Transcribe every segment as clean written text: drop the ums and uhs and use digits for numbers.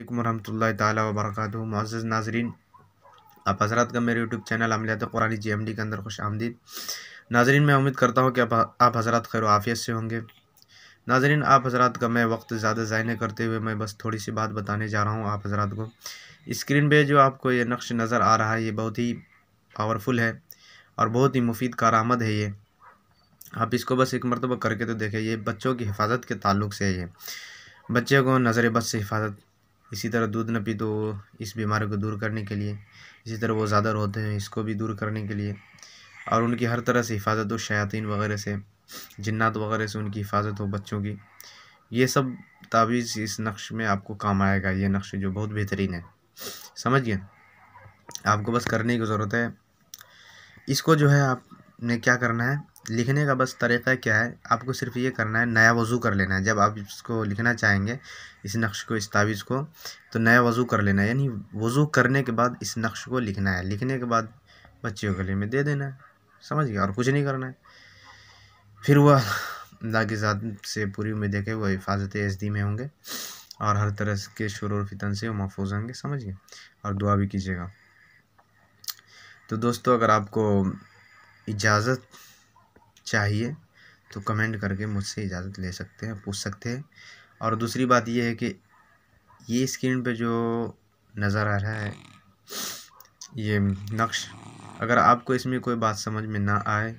वरहमतुल्लाहि ताला वबरकातुहू। मुअज़्ज़ज़ नाज़रीन, आप हज़रात का मेरे यूट्यूब चैनल अमलियात क़ुरानी JMD के अंदर खुश आमदीद। नाज़रीन, मैं उम्मीद करता हूँ कि आप हज़रात खैर आफ़ियत से होंगे। नाज़रीन, आप हज़रात का मैं वक्त ज़्यादा ज़ाय न करते हुए मैं बस थोड़ी सी बात बताने जा रहा हूँ आप हज़रात को। स्क्रीन पे जो आपको ये नक्श नज़र आ रहा है, ये बहुत ही पावरफुल है और बहुत ही मुफीद कारआमद है। ये आप इसको बस एक मरतबा करके तो देखें। ये बच्चों की हिफाजत के ताल्लुक़ से है। ये बच्चे को नज़र बद से हिफाजत, इसी तरह दूध न पी तो इस बीमारी को दूर करने के लिए, इसी तरह वो ज़्यादा रोते हैं इसको भी दूर करने के लिए, और उनकी हर तरह से हिफाजत हो, शयातीन वगैरह से, जिन्नात वगैरह से उनकी हिफाजत हो बच्चों की। ये सब तावीज़ इस नक्श में आपको काम आएगा। ये नक्श जो बहुत बेहतरीन है, समझ गए। आपको बस करने की ज़रूरत है। इसको जो है आपने क्या करना है, लिखने का बस तरीक़ा क्या है, आपको सिर्फ ये करना है, नया वज़ू कर लेना है। जब आप इसको लिखना चाहेंगे, इस नक्श को, इस तावीज़ को, तो नया वज़ू कर लेना है। यानी वज़ू करने के बाद इस नक्श को लिखना है। लिखने के बाद बच्चे को गले में दे देना है, समझ गया, और कुछ नहीं करना है। फिर वह अल्लाह की ज़ात से पूरी उम्मीद है कि वह हिफाजत एज़दी में होंगे और हर तरह के शुरूर फितन से वो महफूज होंगे, समझ गए। और दुआ भी कीजिएगा। तो दोस्तों, अगर आपको इजाज़त चाहिए तो कमेंट करके मुझसे इजाज़त ले सकते हैं, पूछ सकते हैं। और दूसरी बात ये है कि ये स्क्रीन पे जो नज़र आ रहा है ये नक्श, अगर आपको इसमें कोई बात समझ में ना आए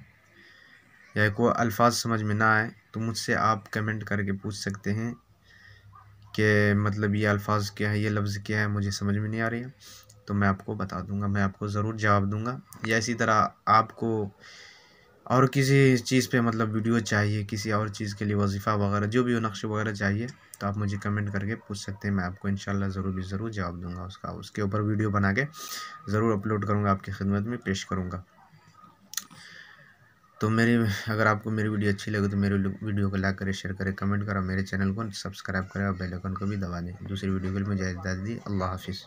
या कोई अल्फाज समझ में ना आए तो मुझसे आप कमेंट करके पूछ सकते हैं कि मतलब ये अल्फाज क्या है, ये लफ्ज़ क्या है, मुझे समझ में नहीं आ रही है, तो मैं आपको बता दूंगा, मैं आपको ज़रूर जवाब दूंगा। या इसी तरह आपको और किसी चीज़ पे मतलब वीडियो चाहिए, किसी और चीज़ के लिए वजीफ़ा वगैरह जो भी हो, नक्श वगैरह चाहिए, तो आप मुझे कमेंट करके पूछ सकते हैं। मैं आपको इंशाल्लाह ज़रूर जवाब दूंगा उसका। उसके ऊपर वीडियो बना के ज़रूर अपलोड करूँगा, आपकी खिदमत में पेश करूँगा। तो अगर आपको मेरी वीडियो अच्छी लगे तो मेरे वीडियो को लाइक करें, शेयर करें, कमेंट करें, मेरे चैनल को सब्सक्राइब करें और बेल आइकन को भी दबा दें। दूसरी वीडियो के लिए मुझे इजाज़त दी। अल्लाह हाफिज़।